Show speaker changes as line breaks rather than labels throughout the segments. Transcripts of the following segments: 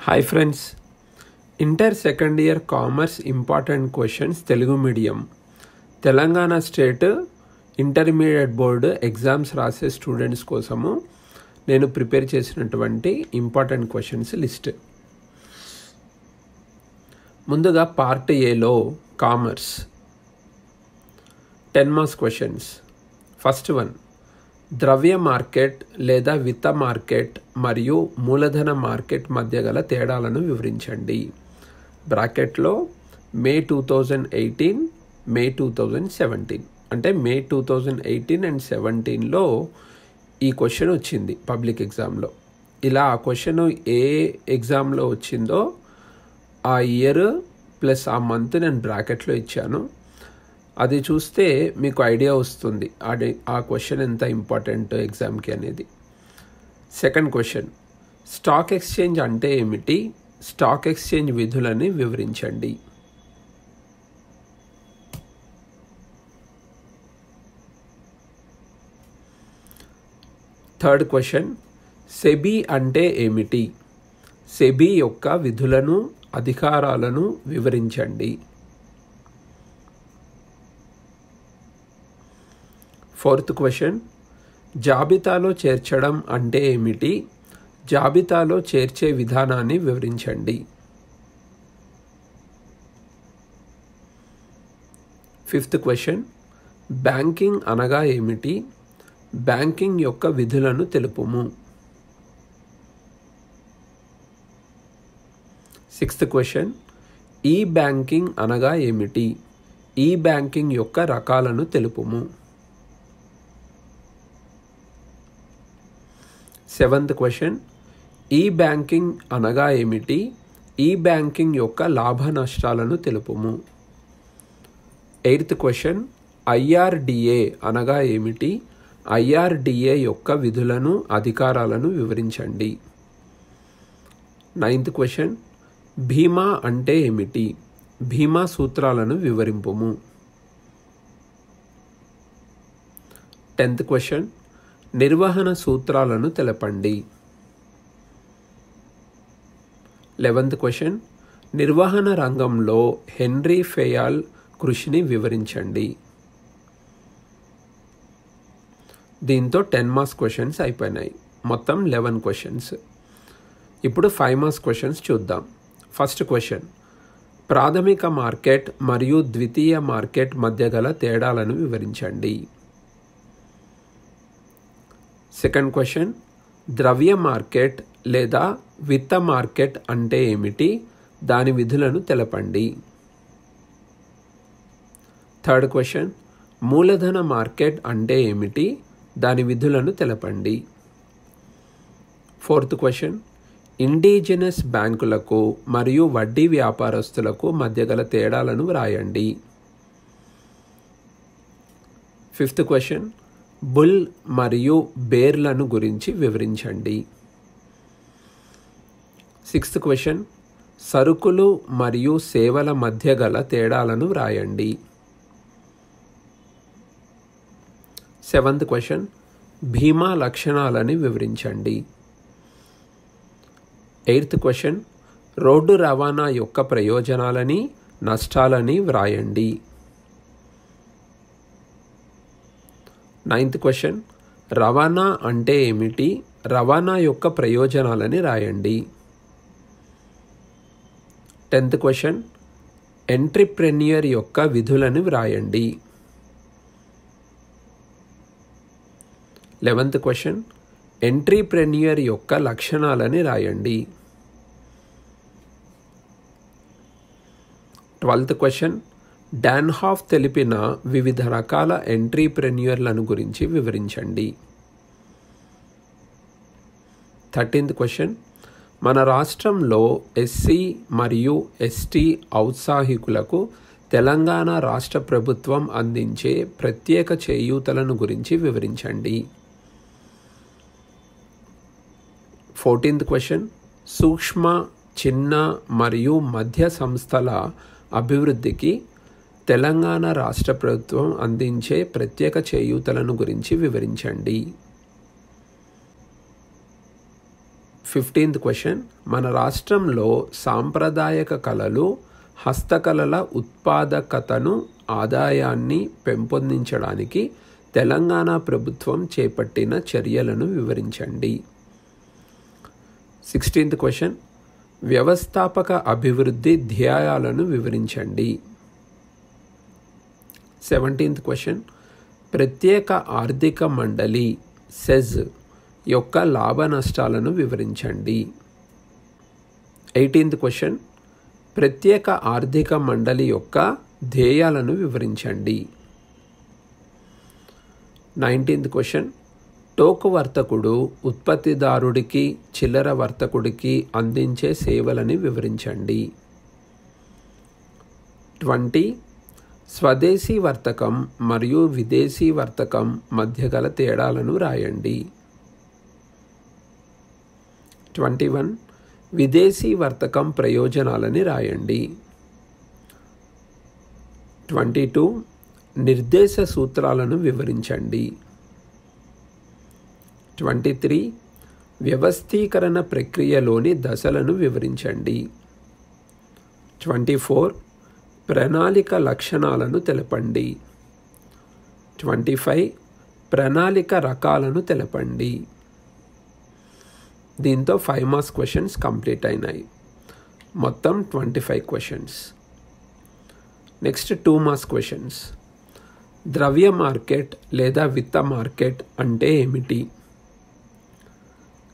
Hi friends, inter second year commerce important questions Telugu medium Telangana state intermediate board exams రాసే students కోసము నేను prepare చేసినటువంటి important questions list. ముందుగా part ఏలో commerce 10 marks questions. First one, ద్రవ్య market లేదా విత్త మార్కెట్ మరియు మూలధన మార్కెట్ మధ్య గల తేడాలను వివరించండి. బ్రాకెట్లో మే 2018, మే 2017 అంటే మే 2018 అండ్ 2017లో ఈ క్వశ్చన్ వచ్చింది పబ్లిక్ ఎగ్జామ్లో. ఇలా ఆ క్వశ్చన్ ఏ ఎగ్జామ్లో వచ్చిందో ఆ ఇయర్ ప్లస్ ఆ మంత్ నేను బ్రాకెట్లో ఇచ్చాను. అది చూస్తే మీకు ఐడియా వస్తుంది ఆ క్వశ్చన్ ఎంత ఇంపార్టెంట్ ఎగ్జామ్కి అనేది. సెకండ్ క్వశ్చన్, స్టాక్ ఎక్స్చేంజ్ అంటే ఏమిటి? స్టాక్ ఎక్స్చేంజ్ విధులని వివరించండి. థర్డ్ క్వశ్చన్, సెబీ అంటే ఏమిటి? సెబీ యొక్క విధులను అధికారాలను వివరించండి. ఫోర్త్ క్వశ్చన్, జాబితాలో చేర్చడం అంటే ఏమిటి? జాబితాలో చేర్చే విధానాన్ని వివరించండి. ఫిఫ్త్ క్వశ్చన్, బ్యాంకింగ్ అనగా ఏమిటి? బ్యాంకింగ్ యొక్క విధులను తెలుపుము. సిక్స్త్ క్వశ్చన్, ఈ బ్యాంకింగ్ అనగా ఏమిటి? ఈ బ్యాంకింగ్ యొక్క రకాలను తెలుపుము. సెవెంత్ క్వశ్చన్, ఈ బ్యాంకింగ్ అనగా ఏమిటి? ఈ బ్యాంకింగ్ యొక్క లాభ నష్టాలను తెలుపుము. ఎయిత్ క్వశ్చన్, ఐఆర్డిఏ అనగా ఏమిటి? ఐఆర్డిఏ యొక్క విధులను అధికారాలను వివరించండి. నైన్త్ క్వశ్చన్, బీమా అంటే ఏమిటి? బీమా సూత్రాలను వివరింపుము. 10th క్వశ్చన్, నిర్వహణ సూత్రాలను తెలపండి. 11th క్వశ్చన్, నిర్వహణ రంగంలో హెన్రీ ఫెయాల్ కృషిని వివరించండి. దీంతో 10 మార్క్స్ క్వశ్చన్స్ అయిపోయినాయి. మొత్తం 11 క్వశ్చన్స్. ఇప్పుడు 5 మార్క్స్ క్వశ్చన్స్ చూద్దాం. ఫస్ట్ క్వశ్చన్, ప్రాథమిక మార్కెట్ మరియు ద్వితీయ మార్కెట్ మధ్య గల తేడాలను వివరించండి. సెకండ్ క్వశ్చన్, ద్రవ్య మార్కెట్ లేదా విత్త మార్కెట్ అంటే ఏమిటి? దాని విధులను తెలపండి. థర్డ్ క్వశ్చన్, మూలధన మార్కెట్ అంటే ఏమిటి? దాని విధులను తెలపండి. ఫోర్త్ క్వశ్చన్, ఇండిజినస్ బ్యాంకులకు మరియు వడ్డీ వ్యాపారస్తులకు మధ్య గల తేడాలను వ్రాయండి. ఫిఫ్త్ క్వశ్చన్, బుల్ మరియు బేర్లను గురించి వివరించండి. సిక్స్త్ క్వశ్చన్, సరుకులు మరియు సేవల మధ్య గల తేడాలను వ్రాయండి. సెవెంత్ క్వశ్చన్, బీమా లక్షణాలని వివరించండి. ఎయిత్ క్వశ్చన్, రోడ్డు రవాణా యొక్క ప్రయోజనాలని నష్టాలని వ్రాయండి. నైన్త్ క్వశ్చన్, రవాణా అంటే ఏమిటి? రవాణా యొక్క ప్రయోజనాలని రాయండి. 10th క్వశ్చన్, ఎంట్రప్రెన్యూర్ యొక్క విధులను వ్రాయండి. 11th క్వశ్చన్, ఎంట్రప్రెన్యూర్ యొక్క లక్షణాలని రాయండి. 12th క్వశ్చన్, డాన్హాఫ్ తెలిపిన వివిధ రకాల ఎంట్రప్రెన్యూర్లను గురించి వివరించండి. 13th క్వశ్చన్, మన రాష్ట్రంలో ఎస్సీ మరియు ఎస్టీ ఔత్సాహికులకు తెలంగాణ రాష్ట్ర ప్రభుత్వం అందించే ప్రత్యేక చేయూతలను గురించి వివరించండి. 14th క్వశ్చన్, సూక్ష్మ, చిన్న మరియు మధ్య సంస్థల అభివృద్ధికి తెలంగాణ రాష్ట్ర ప్రభుత్వం అందించే ప్రత్యేక చేయూతలను గురించి వివరించండి. 15th క్వశ్చన్, మన రాష్ట్రంలో సాంప్రదాయక కళలు, హస్తకళల ఉత్పాదకతను, ఆదాయాన్ని పెంపొందించడానికి తెలంగాణ ప్రభుత్వం చేపట్టిన చర్యలను వివరించండి. 16th క్వశ్చన్, వ్యవస్థాపక అభివృద్ధి ధ్యేయాలను వివరించండి. 17th క్వశ్చన్, ప్రత్యేక ఆర్థిక మండలి సెజ్ యొక్క లాభ నష్టాలను వివరించండి. 18th క్వశ్చన్, ప్రత్యేక ఆర్థిక మండలి యొక్క ధ్యేయాలను వివరించండి. 19th క్వశ్చన్, టోకు వర్తకుడు ఉత్పత్తిదారుడికి, చిల్లర వర్తకుడికి అందించే సేవలని వివరించండి. 20, స్వదేశీ వర్తకం మరియు విదేశీ వర్తకం మధ్య గల తేడాలను రాయండి. 21, విదేశీ వర్తకం ప్రయోజనాలని రాయండి. 22, నిర్దేశ సూత్రాలను వివరించండి. 23, వ్యవస్థీకరణ ప్రక్రియలోని దశలను వివరించండి. 24, ప్రణాళిక లక్షణాలను తెలపండి. 25, ప్రణాళిక రకాలను తెలపండి. దీంతో 5 మార్క్స్ క్వశ్చన్స్ కంప్లీట్ అయినాయి. మొత్తం 25 క్వశ్చన్స్. Next 2 marks questions. ద్రవ్య మార్కెట్ లేదా విత్త మార్కెట్ అంటే ఏమిటి?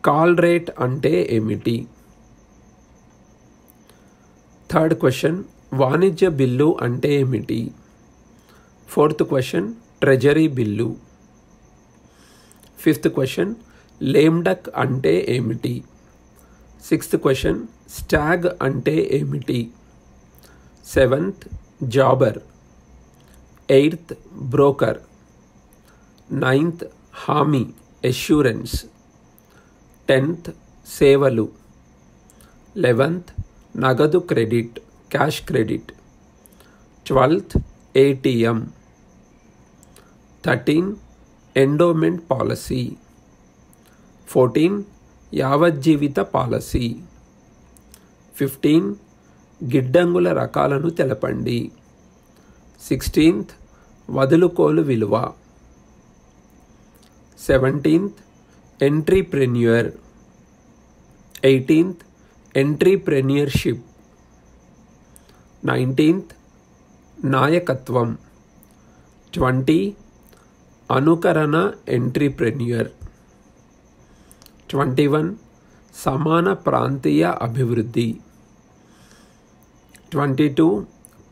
కాల్ రేట్ అంటే ఏమిటి? 3rd క్వశ్చన్, వాణిజ్య బిల్లు అంటే ఏమిటి? 4th question, treasury bill. 5th question, lame duck అంటే ఏమిటి? 6th క్వశ్చన్, స్టాగ్ అంటే ఏమిటి? 7th, Jaber. 8th, broker. 9th, హామీ ఎష్యూరెన్స్. 10th, సేవలు. 11th, నగదు credit cash credit. 12th, ATM. 13, endowment policy. 14, యావజ్జీవిత పాలసీ. 15, గిడ్డంగుల రకాలను తెలపండి. 16th, వదులుకోలు విలువ. 17th, ఎంట్రీప్రెన్యూర్. 18th, ఎంట్రీప్రెన్యూర్షిప్. 19th, నాయకత్వం. 20, అనుకరణ ఎంట్రీప్రెన్యూర్. 21, సమాన ప్రాంతీయ అభివృద్ధి. 22,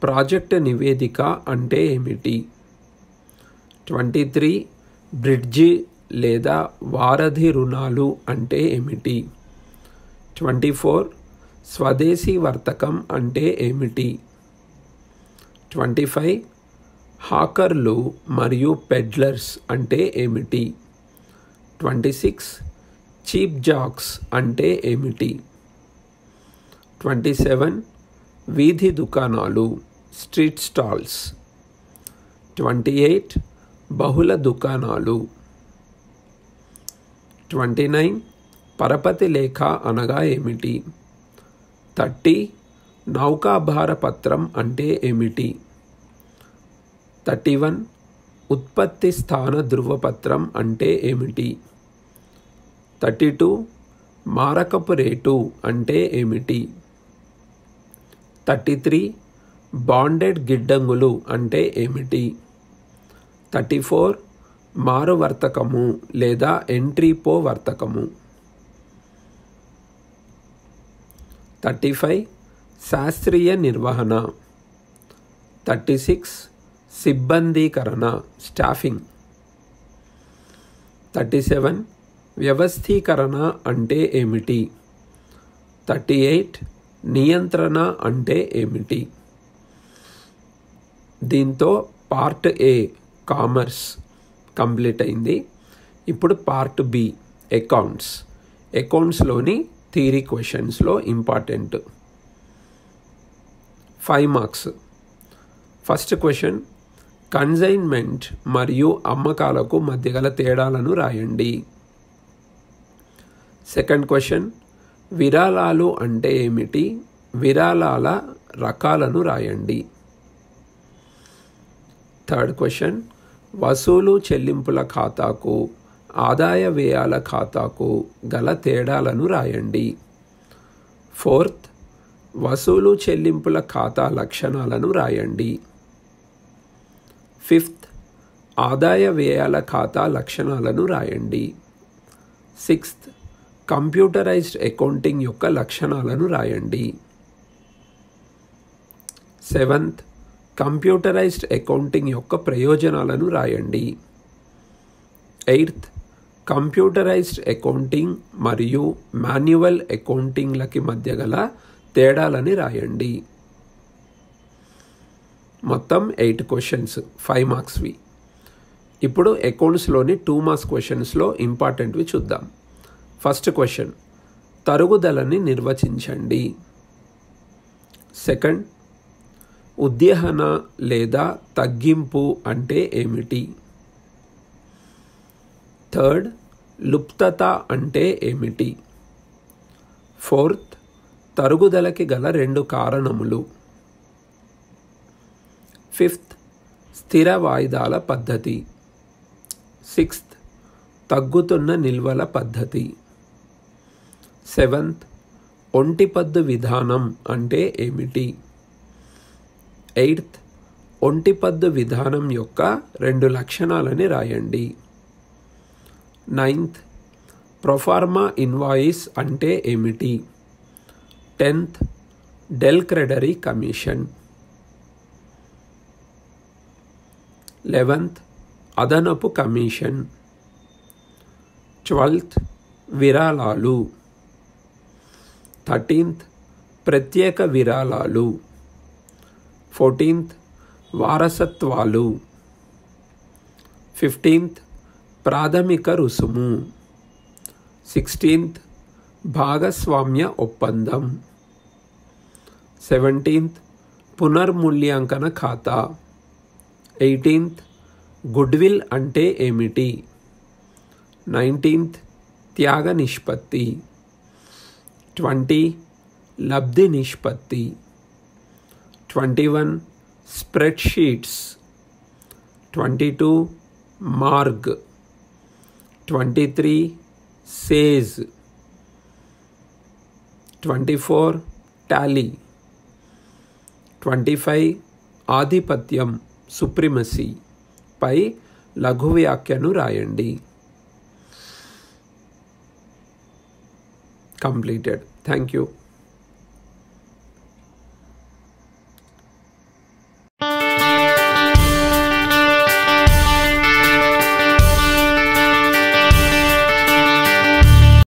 ప్రాజెక్ట్ నివేదిక అంటే ఏమిటి? 23, బ్రిడ్జి లేదా వారధి రుణాలు అంటే ఏమిటి? 24, స్వదేశీ వర్తకం అంటే ఏమిటి? 25, హాకర్లు మరియు పెడ్లర్స్ అంటే ఏమిటి? 26, చీప్ జాక్స్ అంటే ఏమిటి? 27, వీధి దుకాణాలు స్ట్రీట్ స్టాల్స్. 28, బహుళ దుకాణాలు. 29, పరపతి లేఖ అనగా ఏమిటి? 30, నౌకాభార పత్రం అంటే ఏమిటి? 31, ఉత్పత్తి స్థాన ధృవపత్రం అంటే ఏమిటి? 32, మారకపు రేటు అంటే ఏమిటి? 33, బాండెడ్ గిడ్డంగులు అంటే ఏమిటి? 34, మారు వర్తకము లేదా ఎంట్రీపో వర్తకము. 35, శాస్త్రీయ నిర్వహణ. 36, సిబ్బందీకరణ స్టాఫింగ్. 37, వ్యవస్థీకరణ అంటే ఏమిటి? 38, నియంత్రణ అంటే ఏమిటి? దీంతో పార్ట్ ఏ కామర్స్ కంప్లీట్ అయింది. ఇప్పుడు పార్ట్ బి అకౌంట్స్లోని థియరీ క్వశ్చన్స్లో important 5 marks. First question, consignment మరియు అమ్మకాలకు మధ్య గల తేడాలను రాయండి. సెకండ్ క్వశ్చన్, విరాళాలు అంటే ఏమిటి? విరాళాల రకాలను రాయండి. థర్డ్ క్వశ్చన్, వసూలు చెల్లింపుల ఖాతాకు ఆదాయ వ్యయాల ఖాతాకు గల తేడాలను రాయండి. ఫోర్త్, వసూలు చెల్లింపుల ఖాతా లక్షణాలను రాయండి. ఫిఫ్త్, ఆదాయ వ్యయాల ఖాతా లక్షణాలను రాయండి. సిక్స్త్, కంప్యూటరైజ్డ్ అకౌంటింగ్ యొక్క లక్షణాలను రాయండి. సెవెంత్, కంప్యూటరైజ్డ్ అకౌంటింగ్ యొక్క ప్రయోజనాలను రాయండి. ఎయిత్, కంప్యూటరైజ్డ్ అకౌంటింగ్ మరియు మాన్యువల్ అకౌంటింగ్లకి మధ్య గల తేడాలని రాయండి. మొత్తం 8 క్వశ్చన్స్, 5 మార్క్స్వి. ఇప్పుడు అకౌంట్స్లోని 2 మార్క్స్ క్వశ్చన్స్లో ఇంపార్టెంట్వి చూద్దాం. ఫస్ట్ క్వశ్చన్, తరుగుదలని నిర్వచించండి. సెకండ్, ఉద్యహన లేదా తగ్గింపు అంటే ఏమిటి? థర్డ్, లుప్తత అంటే ఏమిటి? ఫోర్త్, తరుగుదలకి గల 2 కారణములు. ఫిఫ్త్, స్థిర వాయిదాల పద్ధతి. సిక్స్త్, తగ్గుతున్న నిల్వల పద్ధతి. సెవెంత్, ఒంటిపద్దు విధానం అంటే ఏమిటి? ఎయిత్, ఒంటిపద్దు విధానం యొక్క 2 లక్షణాలని రాయండి. నైన్త్, ప్రొఫార్మా ఇన్వాయిస్ అంటే ఏమిటి? 10th, del క్రెడరీ commission. 11th, అదనపు కమిషన్. 12th, విరాళాలు. 13th, ప్రత్యేక విరాళాలు. 14th, వారసత్వాలు. 15th, ప్రాథమిక రుసుము. 16th, భాగస్వామ్య ఒప్పందం. 17th, పునర్మూల్యాంకన ఖాతా. 18th, గుడ్విల్ అంటే ఏమిటి? 19th, త్యాగ నిష్పత్తి. 20, లబ్ధి నిష్పత్తి. 21, స్ప్రెడ్షీట్స్. 22, మార్గ్. 23, సేజ్. 24, టాలీ. 25, ఆధిపత్యం, సుప్రిమసీ పై లఘు వ్యాఖ్యను రాయండి. కంప్లీటెడ్. Thank you.